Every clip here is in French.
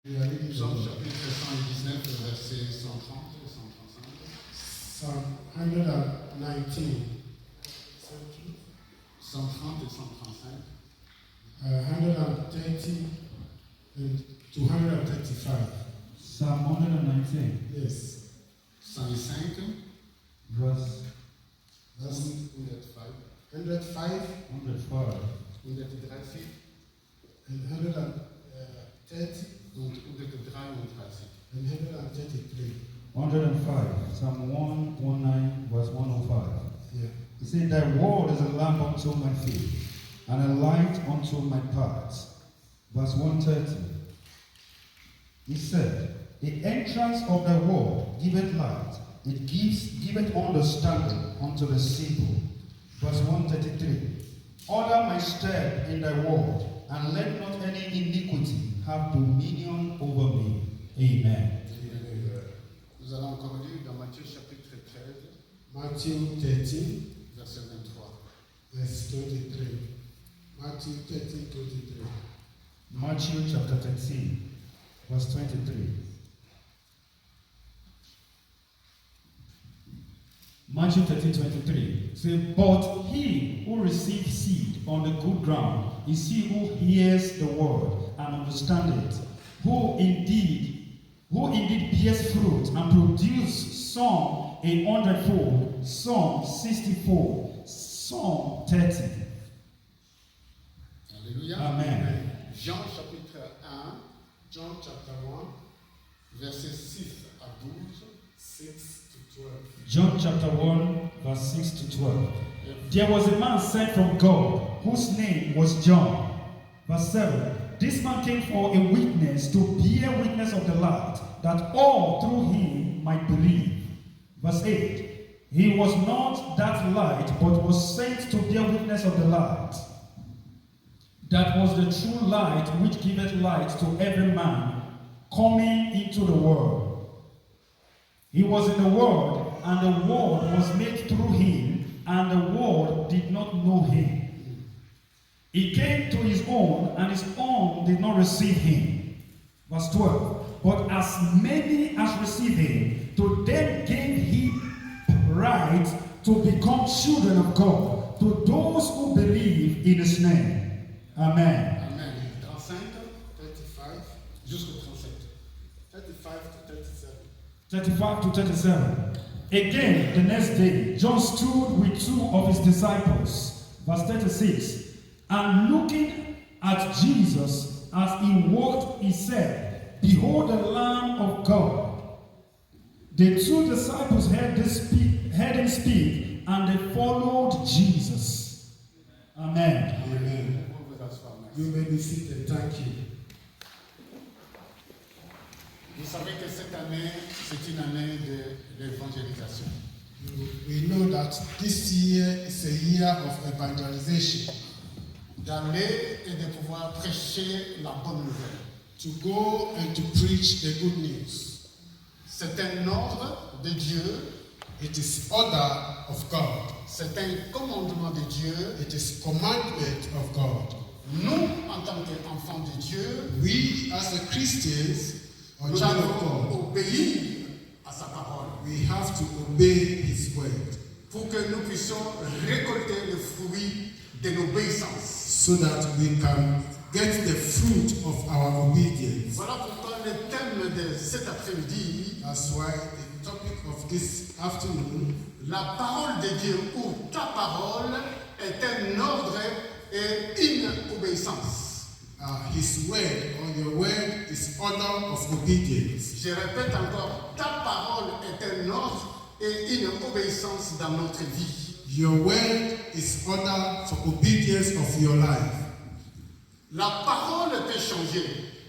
Psaume chapitre 119, versets 130 et 135. Psalm 119. 130 et 135. 130 and 235. Psalm 119, Yes. 105, verse 105, 105 105, 130 and 130 und 133. and 133. 105. Psalm 119, verse 105. Yeah. He said, Thy word is a lamp unto my feet, and a light unto my paths. Verse 130. He said, The entrance of thy word giveth light, it giveth understanding unto the simple. Verse 133. Order my step in thy word, and let not any iniquity have dominion over me. Amen. Nous allons encore lire dans Matthieu chapitre 13, Matthew 13, verset 23. verse 23. Matthew 13, 23. Matthew chapter 13, verse 23. Matthew 13, 23. Say, but he who receives seed on the good ground is he who hears the word and understands it, who indeed bears fruit and produces some 100-fold, some 60-fold, some 30. Alléluia. Amen. Jean chapitre 1, John chapter 1, versets 6 à 12. 6 to 12. John chapter 1, verse 6 to 12. There was a man sent from God whose name was John. Verse 7. This man came for a witness, to bear witness of the light, that all through him might believe. Verse 8. He was not that light, but was sent to bear witness of the light. That was the true light which giveth light to every man coming into the world. He was in the world, and the world was made through him, and the world did not know him. He came to his own, and his own did not receive him. Verse 12. But as many as received him, to them gave he right to become children of God, to those who believe in his name. Amen. Amen. 35, 35, jusqu'au 37. 35 to 37. 35 to 37. Again, the next day, John stood with two of his disciples. Verse 36. And looking at Jesus as he walked, he said, Behold the Lamb of God. The two disciples heard him speak, and they followed Jesus. Amen. Amen. On va s'asseoir, merci. You may be seated. Thank you. Vous savez que cette année, c'est une année de l'évangélisation. We know that this year is a year of evangelization. D'aller et de pouvoir prêcher la bonne nouvelle. To go and to preach the good news. C'est un ordre de Dieu, It is order of God. c'est un commandement de Dieu. It is commandment of God. Nous, en tant qu'enfants de Dieu, We as the Christians or nous children of devons God, obéir à sa parole we have to obey His word pour que nous puissions récolter le fruit de l'obéissance. so that we can get the fruit of our obedience. Voilà pourquoi le thème de cet après-midi, That's why the topic of this afternoon, la parole de Dieu ou ta parole est un ordre et une obéissance. His word or your word is order of obedience. Je répète encore, ta parole est un ordre et une obéissance dans notre vie. Your word is order for obedience of your life. La parole peut changer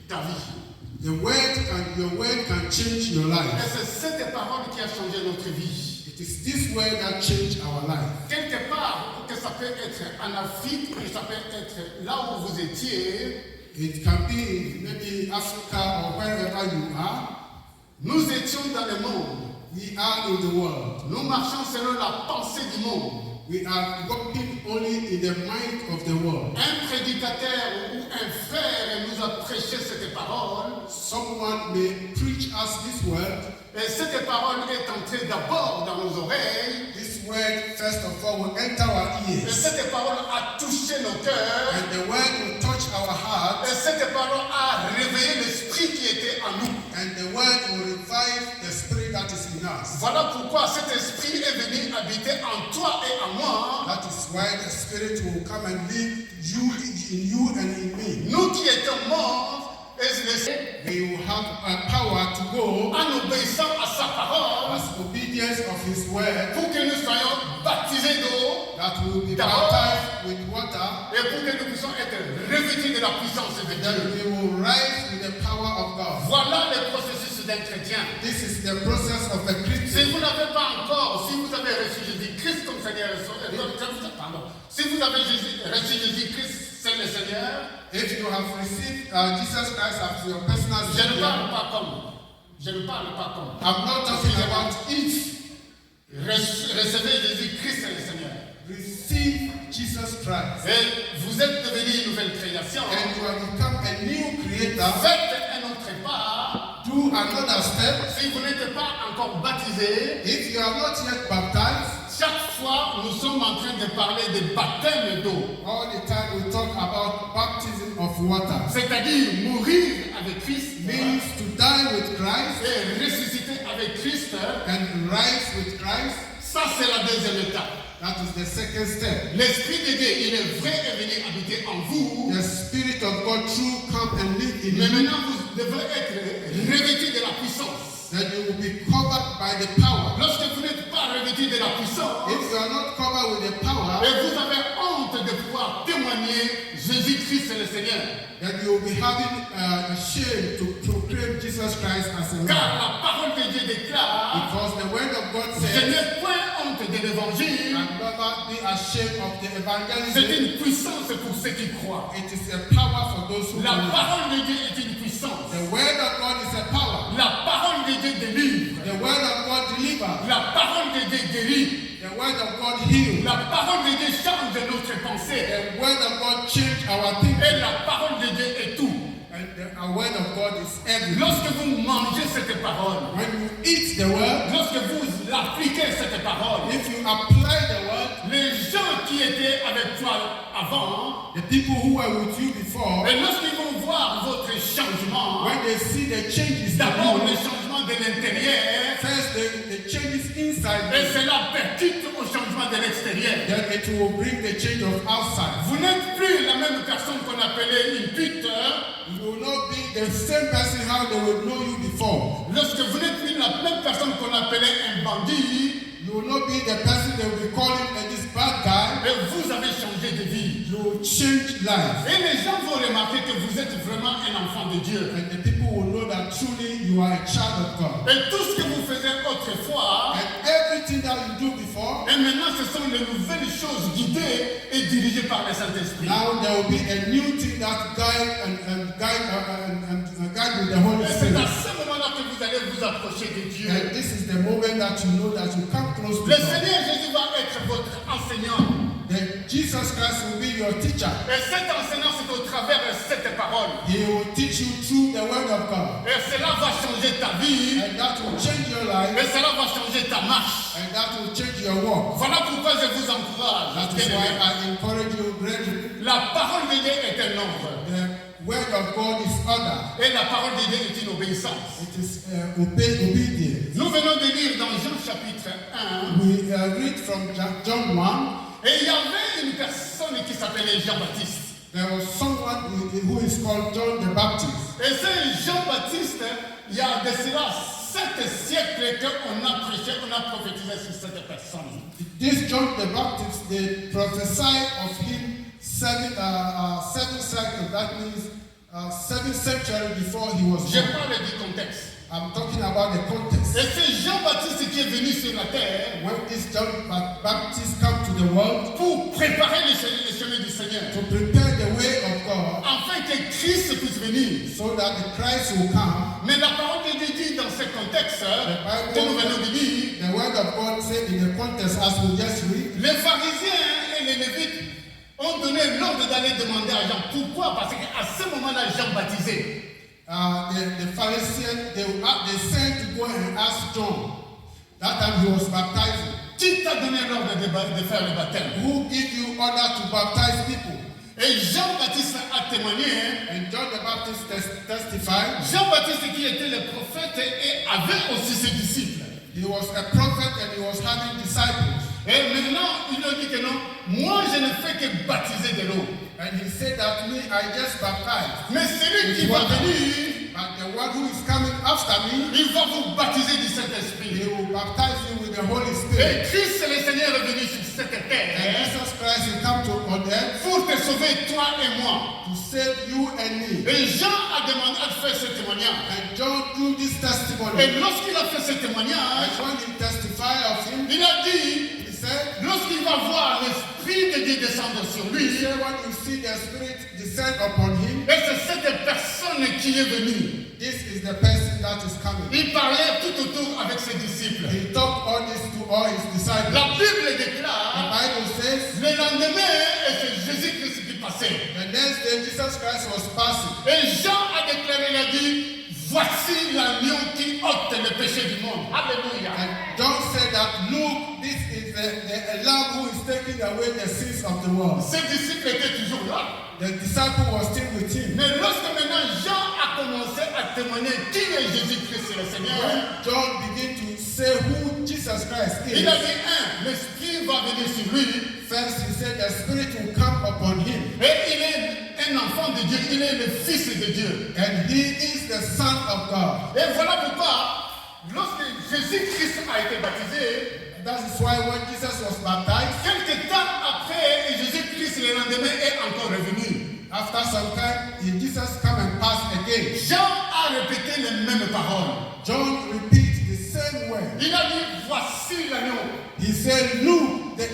ta vie. Your word can change your Et life. c'est cette parole qui a changé notre vie. It is this word that changed our life. Quelque part, que ça peut être en Afrique, que ça peut être là où vous étiez, It can be maybe Africa or wherever you are. nous étions dans le monde. We are in the world. Nous marchons selon la pensée du monde. We are walking only in the mind of the world. Un prédicateur ou un frère nous a prêché cette parole. Someone may preach us this word. Et cette parole est entrée d'abord dans nos oreilles. This word, first of all, will enter our Et ears. cette parole a touché nos cœurs. And the word will touch our Et hearts. cette parole a réveillé l'esprit qui était en nous. And the word will revive the spirit that is in us. Voilà pourquoi cet esprit est venu habiter en toi et en moi. That is why the spirit will come and live in you and in me. Nous qui étions morts, We will have a power to go en obéissant à sa parole, as obedience of his word, pour que nous soyons baptisés d'eau that we will be baptized with water, et pour que nous puissions être revêtus de la puissance de that Dieu. we will rise with the power of God. Voilà le processus d'un chrétien. This is the process of a Si Christian. vous n'avez pas encore, si vous avez reçu Jésus-Christ comme Seigneur, si vous avez reçu Jésus-Christ, c'est le Seigneur, If you have received Jesus Christ as your personal je ne Savior, parle pas comme. Je ne parle pas comme. I'm not talking about if. Recevez Jésus-Christ, c'est le Seigneur. Receive Jesus Christ. Et vous êtes devenu une nouvelle création. And you have become a new creator. Faites un autre pas. Do another step. Si vous n'êtes pas encore baptisé, If you are not yet baptized, chaque fois nous sommes en train de parler de baptême d'eau. all the time we talk about baptism of water. C'est-à-dire mourir avec Christ Means to die with Christ et ressusciter avec Christ. and rise with Christ. Ça, c'est la deuxième étape. That is the second step. L'Esprit de Dieu, il est vrai, est venu habiter en vous. The Spirit of God true come and live in Mais you. maintenant, vous devrez être revêtus de la puissance. That you will be covered by the power. Lorsque vous n'êtes pas revêtus de la puissance, If you are not covered with the power, et vous avez honte de pouvoir témoigner Jésus-Christ est le Seigneur. then you will be having a shame to proclaim Jesus Christ as a Car Lord. la parole de Dieu déclare, Because the word of God je says, n'ai point honte de l'évangile. and never be ashamed of the C'est evangelism. une puissance pour ceux qui croient. It is a power for those who La believe. parole de Dieu est une puissance. The word of God is a power. La parole de Dieu délivre. The word of God delivers. La parole de Dieu guérit. The word of God heals. La parole de Dieu change notre pensée. The word of God changes our thinking. Et la parole de Dieu est tout. And the word of God is everything. Lorsque vous mangez cette parole, When you eat the word, lorsque vous appliquez cette parole, if you apply the word, les gens qui étaient avec toi avant, the people who were with you before, et lorsqu'ils vont voir votre changement, when they see the changes in d'abord le you, changement de l'intérieur, first the changes inside et you, cela percute au changement de l'extérieur. then it will bring the change of outside. Vous n'êtes plus la même personne qu'on appelait une pute. You will not be the same person how they will know you before. Lorsque vous n'êtes plus la même personne qu'on appelait un bandit, You will not be the person they will be calling this bad guy. et vous avez changé de vie. You will change life. Et les gens vont remarquer que vous êtes vraiment un enfant de Dieu. And the people will know that truly you are a child of God. Et tout ce que vous faisiez autrefois, And everything that you do before, et maintenant ce sont les nouvelles choses guidées et dirigées par le Saint-Esprit. now there will be a new thing that guide with the Holy Et c'est à Spirit. ce moment-là que vous allez vous approcher de Dieu. And this is the moment that you know that you come close to Le God. Seigneur Jésus va être votre enseignant. Then Jesus Christ will be your teacher. Et cet enseignant, c'est au travers de cette parole. He will teach you through the word of God. Et cela va changer ta vie. And that will change your life. Et cela va changer ta marche. And that will change your walk. Voilà pourquoi je vous encourage. That is why I encourage you, brethren. La parole de Dieu est un ordre. The word of God is order. Et la parole de Dieu est une obéissance. It is obedience. Nous venons de lire dans Jean chapitre 1. We read from John 1. Et il y avait une personne qui s'appelait Jean-Baptiste. There was someone who is called John the Baptist. Et c'est Jean-Baptiste, il y a de cela 7 siècles qu'on a prêché, on a prophétisé sur cette personne. This John the Baptist, they prophesied of him seven cycles. That means 7th century before he was Je born. parle du contexte. I'm talking about the context. Et c'est Jean-Baptiste qui est venu sur la terre When this John Baptist come to the world pour préparer le chemin du Seigneur. to prepare the way of God, Afin que Christ puisse venir. so that the Christ will come. Mais la parole de Dieu dit dans ce contexte Bible- que nous venons de lire, The word of God said in the context as we just read, Les pharisiens et les lévites ont donné l'ordre d'aller demander à Jean. Pourquoi? Parce qu'à ce moment-là, Jean baptisait. The Pharisees, they sent to go and ask John. That time he was baptizing. Qui t'a donné l'ordre de faire le baptême? Who give you order to baptize people? Et Jean-Baptiste a témoigné. And John the Baptist testified. Jean-Baptiste qui était le prophète et avait aussi ses disciples. He was a prophet and he was having disciples. Et maintenant, il a dit que non, moi je ne fais que baptiser de l'eau. And he said that me, I just baptized. Mais celui qui va venir, But the one who is coming after me, il va vous baptiser du Saint-Esprit. he will baptize you with the Holy Et Spirit. Christ le Seigneur est venu sur cette And terre Jesus Christ will come to on earth pour te sauver toi et moi. to save you and me. Et Jean a demandé à faire ce témoignage. And John do this testimony. Et lorsqu'il a fait ce témoignage, And when he testified of him, il a dit, he said, lorsqu'il va voir l'Esprit de Dieu descendre sur lui, he said, when you see the Spirit descend upon him, et c'est cette personne qui est venue. this is the person that is coming. Il parlait tout autour avec ses disciples. He talked all this to all his disciples. La Bible The déclare, Bible says, le lendemain, et c'est Jésus-Christ qui passait. the next day Jesus Christ was passing. Et Jean a déclaré, il a dit, voici l'agneau qui ôte le péché du monde. Alléluia. And John said that, look, this is the lamb who is taking away the sins of the world. Ses disciples étaient toujours là. The disciple was still with him. Mais lorsque maintenant Jean a commencé à témoigner qui est Jésus-Christ le Seigneur, When John began to say who Jesus Christ il a is, dit, l'Esprit va venir sur lui. first he said the Spirit will come upon him. Et il est un enfant de Dieu, il est le Fils de Dieu. And he is the Son of God. Et voilà pourquoi, lorsque Jésus-Christ a été baptisé, That is why when Jesus was baptized, quelque temps après, Jésus-Christ le lendemain est encore revenu. after some time, Jesus come and pass again. Jean a répété les mêmes paroles. John repeats the same word. Il a dit, voici l'agneau. He said, look, the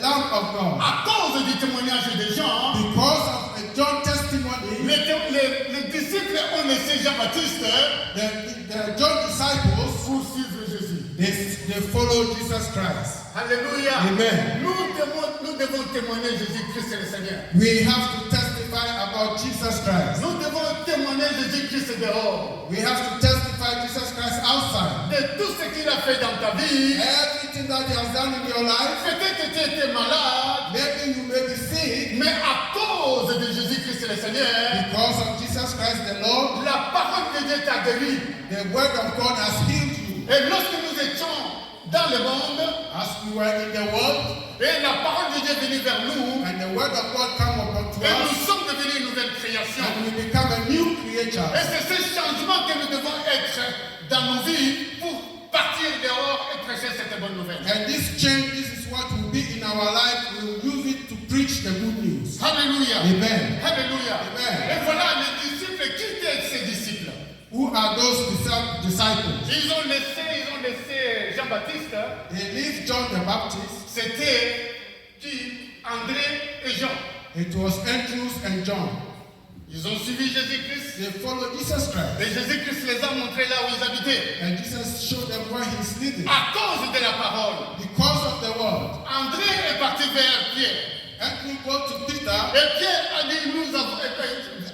Lamb of God. À cause du témoignage de Jean, Because of John's testimony, les disciples ont laissé Jean-Baptiste the John disciples, poursuivre Jésus. they followed Jesus Christ. Alléluia. Amen. Nous devons témoigner Jésus-Christ le Seigneur. We have to testify about Jesus Christ. Nous devons témoigner Jésus-Christ dehors. We have to testify Jesus Christ outside. De tout ce qu'il a fait dans ta vie. Everything that he has done in your life, Peut-être que tu étais malade, maybe you may be sick, mais à cause de Jésus-Christ le Seigneur, because of Jesus Christ the Lord, la parole de Dieu t'a guéri. the word of God has healed you. Et lorsque nous étions dans le monde, As we were in the world, et la parole de Dieu est venue vers nous, and the word of God come upon to et nous us, sommes devenus une nouvelle création. and we become a new creature. Et c'est ce changement que nous devons être dans nos vies pour partir dehors et prêcher cette bonne nouvelle. And this change, this is what will be in our life. We will use it to preach the good news. Alléluia. Amen. Alléluia. Amen. Et voilà les disciples. Qui étaient ces disciples? Who are those disciples? Ils ont laissé Jean-Baptiste. They leave John the Baptist. C'était qui? André et Jean. It was Andrews and John. Ils ont suivi Jésus-Christ. They followed Jesus Christ. Et Jésus-Christ les a montrés là où ils habitaient. And Jesus showed them where he's living. À cause de la parole. Because of the word. André est parti vers Pierre. Andrew go to Peter. Et Pierre a dit,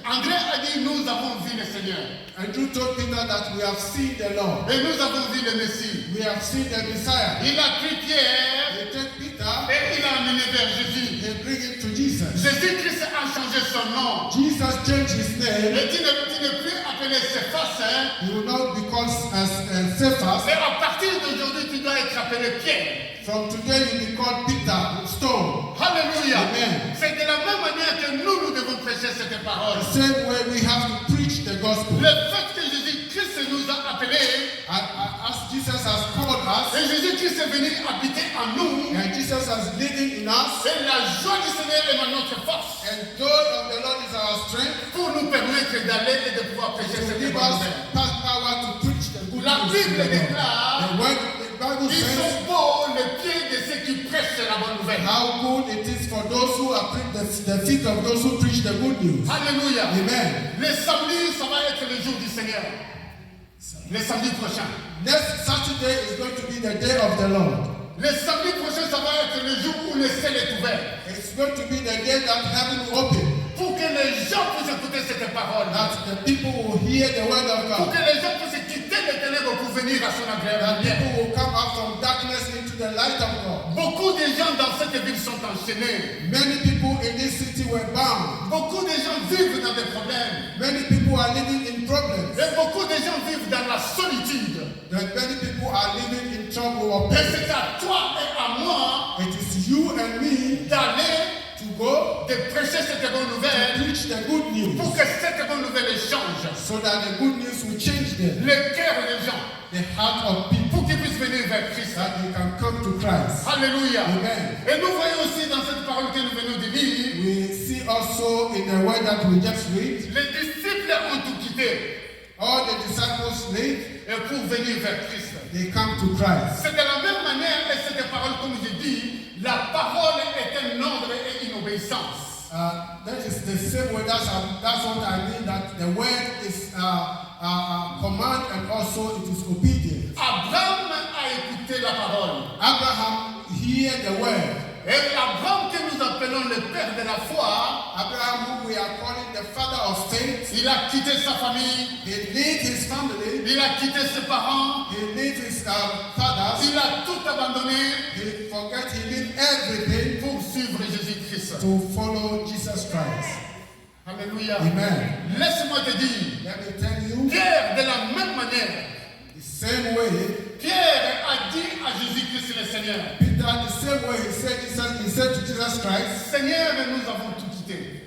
André a dit, nous avons vu le Seigneur. Andrew told Peter that we have seen the Lord. Et nous avons vu le Messie. We have seen the Messiah. Il a pris Pierre They take Peter. et il l'a amené vers Jésus. They bring him to Jesus. Jésus-Christ a changé son nom. Jesus changed his name. Et tu ne plus appeler Cephas, hein. He will not become as Cephas. Mais à partir d'aujourd'hui, tu dois être appelé Pierre. From today you will be called Peter, stone. Alléluia. Amen. C'est de la même manière que nous devons prêcher cette parole. The same way we have to preach the gospel. Le fait que Jésus-Christ nous a appelés, As Jesus has called us, et Jésus-Christ est venu habiter en nous, and Jesus is living in us, et la joie du Seigneur est notre force and joy of the Lord is our strength, pour nous permettre d'aller et de pouvoir prêcher to cette give bonne us nouvelle. power to preach the good La news. Bible to the world. déclare, The Bible ils says sont beaux les pieds de ceux qui prêchent la bonne nouvelle. how good it is for those who are the feet of those who preach the good news. Alléluia. Amen. Le samedi, ça va être le jour du Seigneur. Le samedi prochain. Next Saturday is going to be the day of the Lord. Le samedi prochain, ça va être le jour où le ciel est ouvert. It's going to be the day that heaven will open. Pour que les gens puissent écouter cette parole. That the people will hear the word of Pour que God. les gens puissent quitter les ténèbres pour venir à son agréable That lumière. people will come out from darkness into the light of God. Beaucoup de gens dans cette ville sont enchaînés. Many people in this city were bound. Beaucoup de gens vivent dans des problèmes. Many people are living in problems. Et beaucoup de gens vivent dans la solitude. That many people are living in trouble or Et pain. c'est à toi et à moi It is you and me d'aller, to go de prêcher cette bonne nouvelle preach the good news pour que cette bonne nouvelle change so that the good news will change them, le cœur des gens, the heart of people, pour qu'ils puissent venir vers Christ. that they can come to Christ. Alléluia. Amen. Et nous voyons aussi dans cette parole que nous venons de lire, We see also in the word that we just read, les disciples ont tout quitté all the disciples left, et pour venir vers Christ. they come to Christ. C'est de la même manière, et cette parole, comme j'ai dit, la parole est un ordre et une obéissance. That is the same way. That's what I mean. That the word is command and also it is obedience. Abraham a écouté la parole. Abraham hear the word. Et Abraham, que nous appelons le père de la foi, Abraham, who we are calling the father of faith, il a quitté sa famille, he left his family, il a quitté ses parents, he left his fathers, il a tout abandonné he left everything pour suivre Jésus-Christ. to follow Jesus Christ. Alléluia. Amen. Laisse-moi te dire, Let me tell you, Pierre, de la même manière, the same way, Pierre a dit à Jésus-Christ le Seigneur, Peter, the same way he said to Jesus Christ, Seigneur, nous avons tout quitté.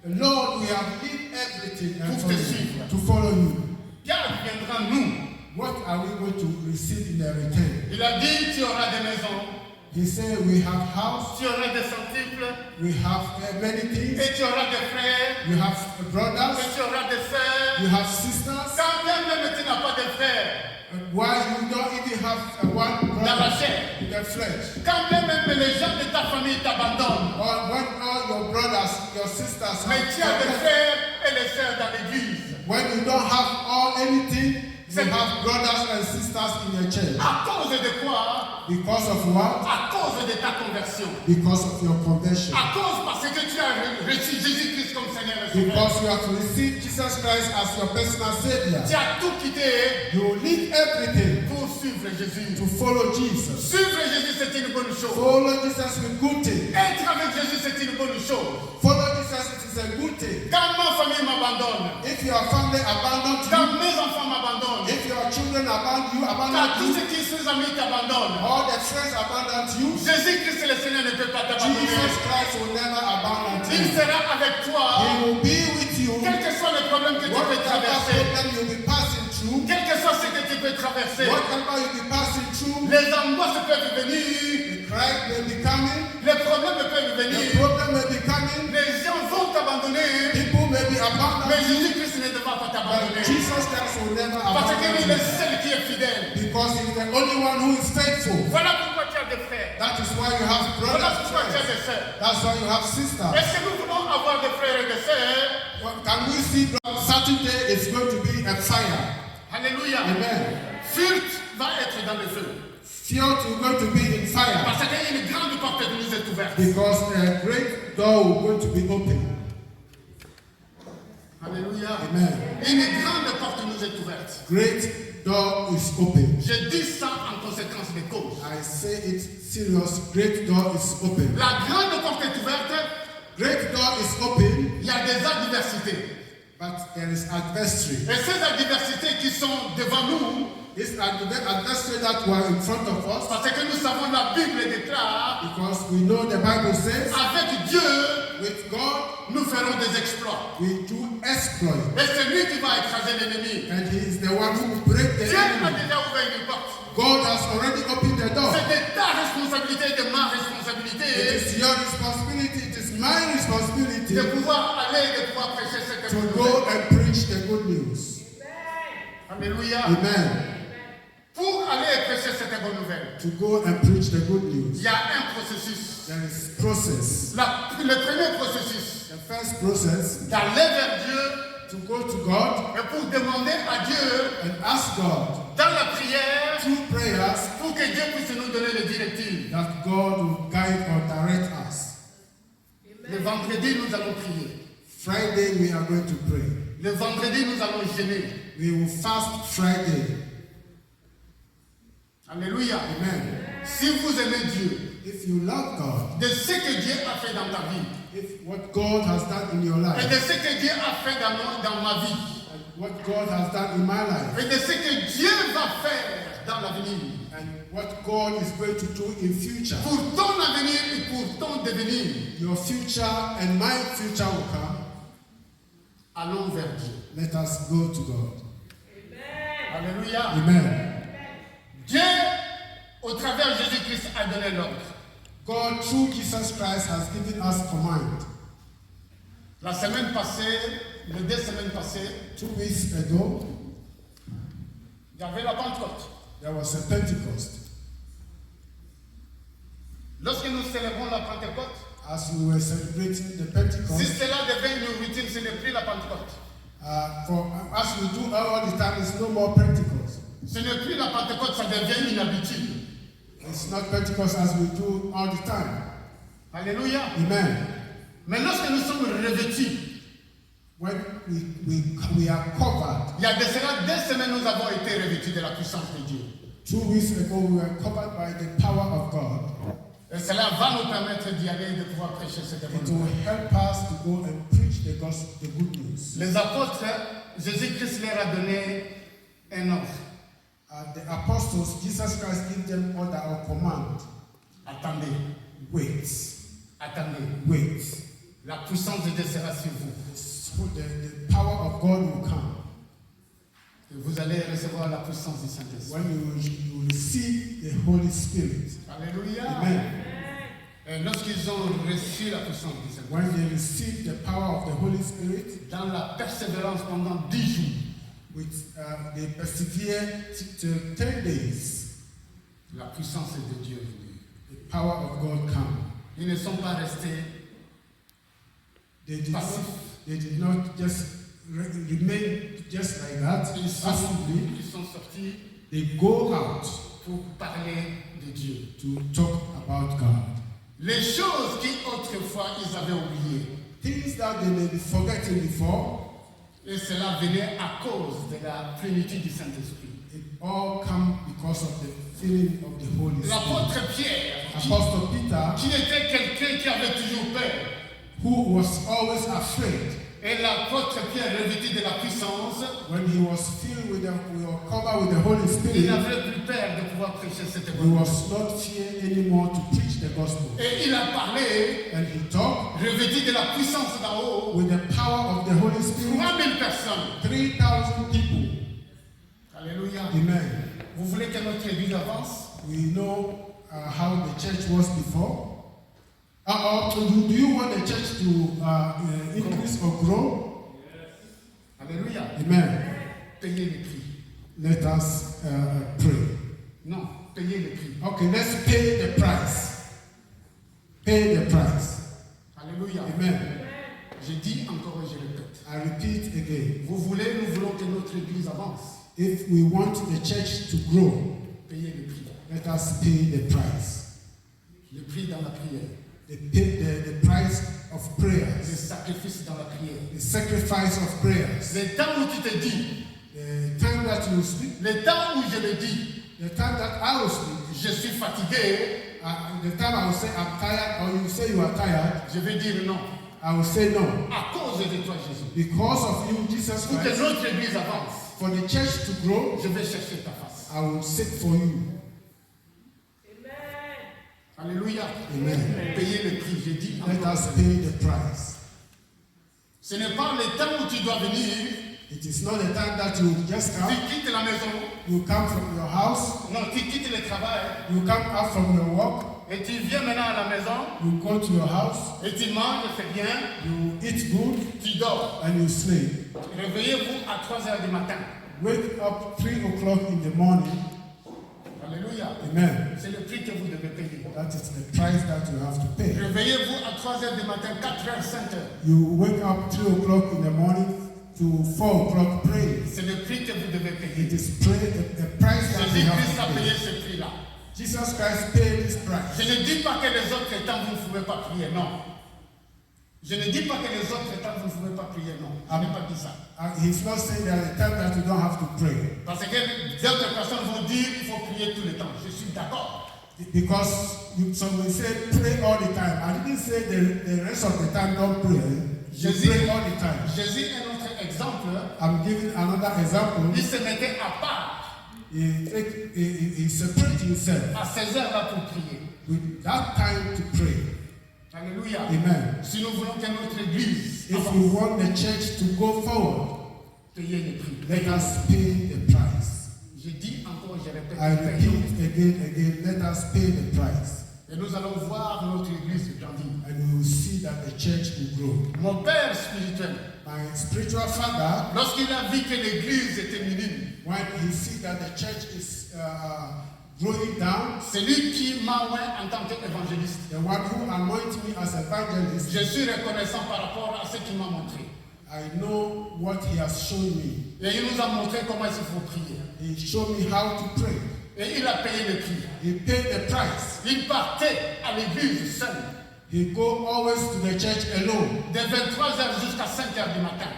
Lord, we have left everything and Pour te suivre. to follow you. Qu'adviendra-nous? What are we going to receive in the return? Il a dit, tu auras des maisons, He said, we have house, tu auras des centiples, we have many things, et tu auras des frères, you have et brothers, tu auras des sœurs. you have sisters. Quand bien même tu n'as pas de frères Why you don't even have one dans la brother chair, in the flesh? quand bien même les gens de ta famille t'abandonnent, Or when all your brothers, your sisters mais tu as des have, frères et les sœurs dans l'église, when you don't have all anything, you have brothers and sisters in your church. à cause de quoi? Because of what? À cause de ta conversion, Because of your conversion. à cause parce que tu as reçu Jésus-Christ comme Seigneur et Sauveur. Because you have received Jesus Christ as your personal Savior. Tu as tout quitté You leave everything pour suivre Jésus. to follow Jesus. Suivre Jésus, c'est une bonne chose. Follow Jesus with good things. Être avec Jésus, c'est une bonne chose. Follow Jesus, it is a good thing. Quand ma famille m'abandonne, If your family abandoned you, quand mes enfants m'abandonnent, if your children abandon you, quand tous you, ceux qui sont amis t'abandonnent, all the friends abandoned you, Jésus-Christ le Seigneur ne peut pas t'abandonner. Jesus Christ will never abandon Il you. sera avec toi, He will be with you. quel que soit le problème que tu peux Whatever traverser, problem you'll be passing through, quel que soit ce que tu peux traverser. whatever you'll be passing through, Les angoisses peuvent venir, the cry may be coming, les problèmes peuvent the venir, problem may be coming, les gens vont t'abandonner, people may be mais abandoned you, Jésus-Christ ne va pas but t'abandonner. Jesus Christ will never Parce qu'il abandon est you. le seul qui est fidèle. Because he's the only one who is faithful. Voilà pourquoi tu as des frères. That is why you have Voilà brothers. pourquoi tu as des sœurs. That's why you have sisters. Est-ce que nous voulons avoir des frères et des sœurs? Well, can we see Saturday is going to be a fire? Alléluia. Amen. Fuite va être dans le feu. Fjord is going to be in fire Parce qu'il y a une grande porte qui nous est ouverte. because a great door is going to be open. Alléluia. Amen. Une grande porte nous est ouverte. Great door is open. Je dis ça en conséquence des causes. I say it serious. Great door is open. La grande porte est ouverte. Great door is open, Il y a des adversités. but there is adversary. Et ces adversités qui sont devant nous, It's adversary that were in front of us parce que nous savons la Bible déclare, because we know the Bible says avec Dieu, with God nous ferons des exploits. we do exploit. Et c'est lui qui va écraser l'ennemi. And he is the one who will break the Dieu a enemy. déjà ouvert une porte. God has already opened the door. C'est de ta responsabilité et de ma It responsabilité is your responsibility, it is my responsibility de pouvoir aller et de pouvoir prêcher cette to bonne go nouvelle. and preach the good news. Alléluia. Amen. Pour aller et prêcher cette bonne nouvelle, To go and preach the good il news. y a un processus. There is process. Le premier processus, The first process, d'aller vers Dieu to go to God et pour demander à Dieu and ask God dans la prière through prayers pour que Dieu puisse nous donner les directives. that God will guide or direct us. Le vendredi, nous allons prier. Friday we are going to pray. Le vendredi, nous allons jeûner. We will fast Friday. Alléluia. Amen. Si vous aimez Dieu, If you love God, de ce que Dieu a fait dans ta vie, if what God has done in your et life, de ce que Dieu a fait dans ma vie, and what God has done in my life, et de ce que Dieu va faire dans l'avenir, and what God is going to do in future, pour ton avenir et pour ton devenir, your future and my future will come. allons vers Dieu. Let us go to God. Alléluia. Amen. Dieu, au travers de Jésus-Christ, a donné l'ordre. God, through Jesus Christ, has given us command. La semaine passée, les 2 semaines passées, 2 weeks ago, il y avait la Pentecôte. there was a Pentecost. Lorsque nous célébrons la Pentecôte, As we were celebrating the si Pentecost, cela devient une routine, ce n'est plus la Pentecôte. as we do all the time, it's no more Pentecost. Ce n'est plus la Pentecôte, ça devient une habitude. It's not Pentecost as we do all the time. Alléluia. Amen. Mais lorsque nous sommes revêtus, When we are covered, il y a de cela 2 semaines, nous avons été revêtus de la puissance de Dieu. 2 weeks ago, we were covered by the power of God. Et cela va nous permettre d'y aller et de pouvoir prêcher cette It bonne will nouvelle. help us to go and preach the gospel, the good news. Les apôtres, Jésus-Christ leur a donné un ordre. The apostles, Jesus Christ gave them order or command. Attendez, Wait, attendez. wait. La puissance de Dieu sera sur vous. So the power of God will come. Et vous allez recevoir la puissance du Saint-Esprit. When you receive the Holy Spirit. Alléluia. Amen. Et lorsqu'ils ont reçu la puissance du Saint-Esprit, When they receive the power of the Holy Spirit, dans la persévérance pendant 10 jours, they persevere till 10 days, la puissance de Dieu est venue. the power of God come. Ils ne sont pas restés passifs. They did not just remain just like that, Ils sont sortis They go out pour parler de Dieu. to talk about God. Les choses qui autrefois ils avaient oubliées. Things that they may be forgetting before, Et cela venait à cause de la plénitude du Saint-Esprit. it all come because of the filling of the Holy Spirit. L'apôtre Pierre, Apostle Peter, qui était quelqu'un qui avait toujours peur, who was always afraid, et l'apôtre Pierre revêtu de la puissance, when he was filled with covered with the Holy il Spirit, n'avait plus peur de pouvoir prêcher cette he bonne nouvelle. was not fear anymore to preach the gospel. Et il a parlé, And he talked revêtu de la puissance d'en haut, with the power of the Holy Spirit, 3000 personnes. 3,000 people. Alléluia. Amen. Vous voulez que notre église avance? We know how the church was before. Do you want the church to increase or grow? Alléluia. Amen. Payez les prix. Let us pray. Non, payez les prix. Okay, let's pay the price. Pay the price. Alléluia. Amen. Je dis encore et je répète. I repeat again. Nous voulons que notre église avance. If we want the church to grow, Payez les prix. let us pay the price. Le prix dans la prière. The price of prayers. Le sacrifice dans la prière. The sacrifice of prayers. Le temps où tu te dis, The time that you speak, le temps où je le dis, the time that I will speak, je suis fatigué, the time I will say I'm tired, or you say you are tired, je vais dire non. I will say no. À cause de toi, Jésus. Because of you, Jesus Pour que Christ, notre église avance, for the church to grow, je vais chercher ta face. I will seek for you. Alléluia. Amen. Payez le prix, je dis Let encore. us pay the price. Ce n'est pas le temps où tu dois venir, It is not the time that you just come. tu quittes la maison, You come from your house, non, tu quittes le travail, you come out from your work, et tu viens maintenant à la maison, you go to your house, et tu manges, c'est bien, you eat good, tu dors. and you sleep. Réveillez-vous à 3 heures du matin. Wake up 3 o'clock in the morning. Alléluia. Amen. C'est le prix que vous devez payer. That is the price that you have to pay. Réveillez-vous à 3 heures du matin, 4 heures, 5 heures. You wake up 3 o'clock in the morning to 4 o'clock praying. C'est le prix que vous devez payer. It is the price that you Jésus Christ a to payé pray. ce prix-là. Jesus Christ paid this price. Je ne dis pas que les autres temps, vous ne pouvez pas prier, non. Je ne dis pas que les autres temps, vous ne pouvez pas prier, non. Je n'ai pas dit ça. He's not saying that the time that you don't have to pray. Parce que d'autres personnes vont dire qu'il faut prier tout le temps. Je suis d'accord. Because some will say pray all the time. I didn't say the rest of the time don't pray. You pray all the time. Jésus est un autre exemple. I'm giving another example. Il se mettait à part He separated himself à ces heures-là pour prier. with that time to pray. Alléluia. Amen. Si nous voulons que notre église If we want the church to go forward, payer le prix. let us pay the price. Je dis encore, je répète. I repeat again, let us pay the price. Et nous allons voir notre église grandir. And we will see that the church will grow. Mon père spirituel, My spiritual father, lorsqu'il a vu que l'église était minime, when he see that the church is growing down, c'est lui qui m'a oint en tant qu'évangéliste. the one who anointed me as evangelist, Je suis reconnaissant par rapport à ce qu'il m'a montré. I know what he has shown me. Et il nous a montré comment il faut prier. He showed me how to pray. Et il a payé le prix. He paid the price. Il partait à l'église seul, He go always to the church alone. de 23h jusqu'à 5h du matin,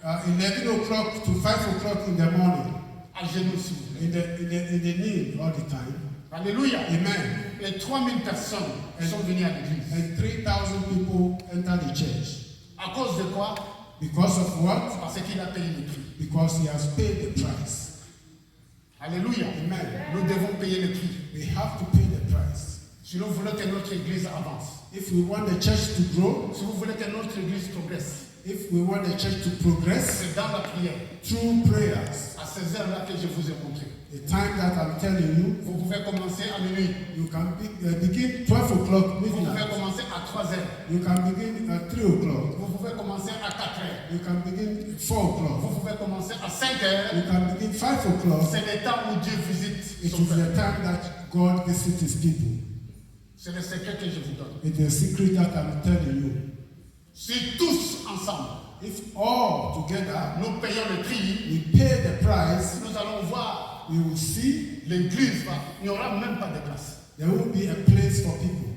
11 o'clock to 5 o'clock in the morning. à genoux s'il vous plaît. In the knee all the time. Alléluia. Amen. Et 3000 personnes sont venues à l'église. And 3,000 people enter the church. À cause de quoi? Because of what? Parce qu'il a payé le prix. Because he has paid the price. Alléluia. Amen. Nous devons payer le prix. We have to pay the price. Si nous voulons que notre église avance, If we want the church to grow, si vous voulez que notre église progresse, if we want the church to progress, c'est dans la prière, through prayers, à ces heures-là que je vous ai montré. the time that I'm telling you, Vous pouvez commencer à minuit, you can begin 12 o'clock vous pouvez midnight. commencer à 3h, You can begin at 3 o'clock. vous pouvez commencer à 4h, You can begin at 4 o'clock. vous pouvez commencer à 5h. You can begin 5 o'clock. C'est le temps où Dieu visite It son is the peuple. time that God visits his people. C'est le secret que je vous donne. It's a secret that I'm telling you. Si tous ensemble, If all together nous payons le prix, we pay the price, nous allons voir we will see l'église, il n'y aura même pas de place. there will be a place for people.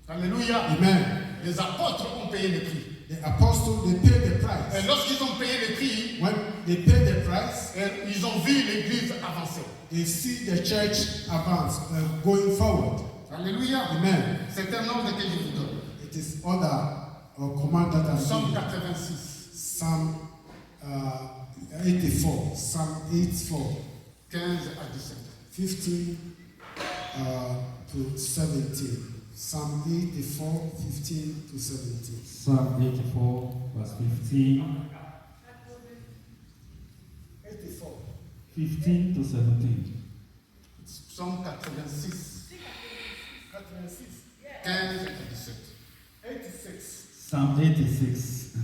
Alléluia. Amen. Les apôtres ont payé le prix. The apostles, they pay the Et price. lorsqu'ils ont payé le prix, When they pay the price, ils ont vu l'église avancer. they see the church advance, going forward. Alléluia. Amen. C'est un ordre que je vous donne. It is order or command that I'm Psaume giving. 86, Psalm 84, Psalm 84, 15 à 17. 15 to 17. Psalm 84, 15 to 17. Psalm 84, verse 15, 84. 15 to 17. Psaume 86, 86. 15 à 17. 86. Psalm 86,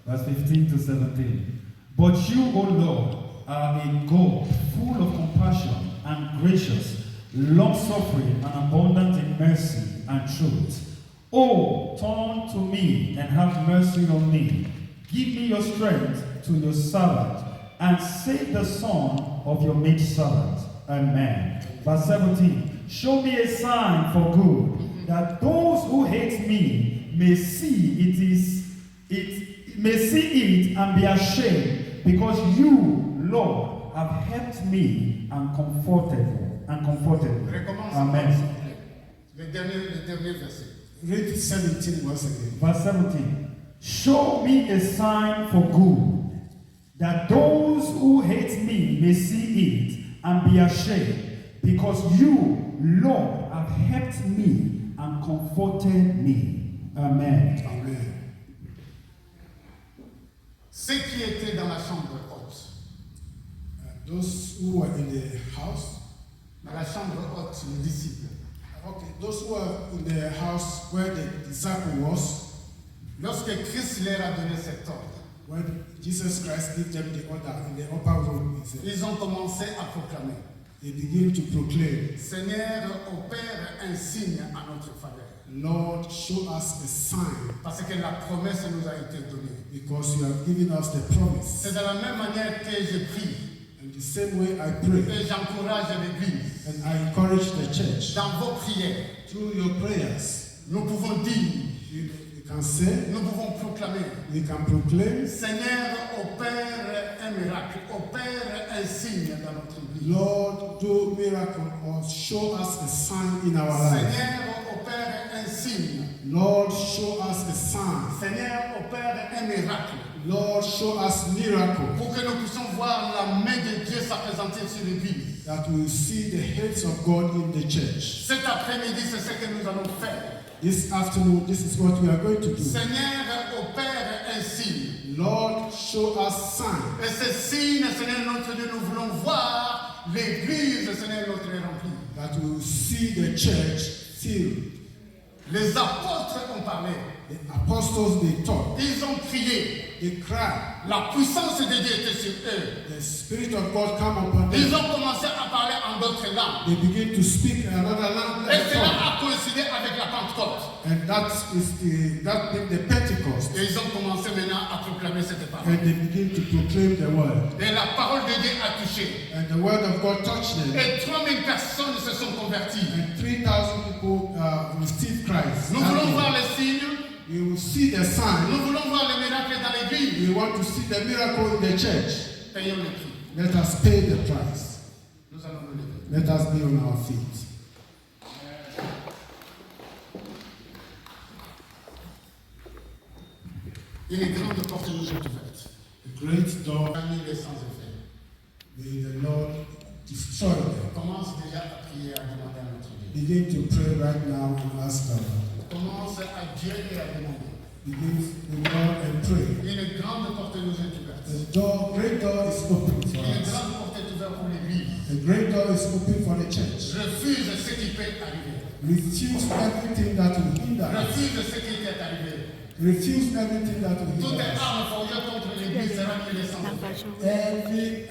verse 15 to 17. But you, O Lord, are a God full of compassion and gracious, long-suffering and abundant in mercy and truth. Oh, turn to me and have mercy on me. Give me your strength to your servant, and save the son of your maidservant. Amen. Verse 17. Show me a sign for good, that those who hate me may see it and be ashamed, because you, Lord, have helped me and comforted me. Recommence. Amen. Le dernier verset. Read 17 once again. Verse 17. Show me a sign for good, that those who hate me may see it and be ashamed, because you, Lord, have helped me and comforted me. Amen. Amen. Ceux qui étaient dans la chambre haute, Those who were in the house, dans la chambre haute, les disciples, okay, those who were in the house where the disciple was, lorsque Christ leur a donné cet ordre, when Jesus Christ gave them the order in the upper room, he said, ils ont commencé à proclamer, they began to proclaim, Seigneur, opère un signe à notre faveur. Lord, show us a sign, Parce que la promesse nous a été donnée. because you have given us the promise. C'est de la même manière que je prie. And In the same way, I pray Et j'encourage l'Église. and I encourage the church. Dans vos prières, Through your prayers, nous pouvons dire, you can say, nous pouvons proclamer, we can proclaim, Seigneur, opère un miracle, opère un signe dans notre vie. Lord, do miracle or show us a sign in our life. Seigneur, opère un signe. Lord, show us a sign. Seigneur, opère un miracle. Lord, show us miracle Pour que nous puissions voir la main de Dieu s'apprésenter sur l'Église. that we will see the hands of God in the church. Cet après-midi, c'est ce que nous allons faire. This afternoon, this is what we are going to do. Seigneur, opère un signe. Lord, show us sign. Et ce signe, Seigneur notre Dieu, nous voulons voir l'Église, Seigneur notre Dieu, remplie. That we will see the church filled. Les apôtres ont parlé. The apostles, they talk, Ils ont crié. they cry. La puissance de Dieu était sur eux. The Spirit of God come upon Ils them. ont commencé à parler en d'autres langues. They begin to speak another language. Et cela a coïncidé avec la Pentecôte. And that being the Pentecost. Et ils ont commencé maintenant à proclamer cette parole. And they begin to proclaim the word. Et la parole de Dieu a touché. And the word of God touched them. Et 3000 personnes se sont converties. And 3,000 people received Christ. Nous voulons voir les signes. We will see the sign. Nous voulons voir les miracles dans l'église. We want to see the miracle in the church. Payons le prix. Let us pay the price. Nous allons nous lever. Let us be on our feet. Une grande porte nous est ouverte. A great door. Parmi les sans effet. May the Lord destroy them. Commence déjà à prier, à demander à notre Dieu. Begin to pray right now and ask God. Commence à Dieu et à demander. Begin to Lord and pray. Une grande porte nous est ouverte. The door, great door is open for Une us. grande porte est ouverte pour l'église. A great door is open for the church. Refuse ce qui peut arriver. Refuse everything that will hinder us. Refuse ce qui est arrivé. Refuse everything that will Toute hinder us. arme forgée contre l'église sera mis sans effet. Every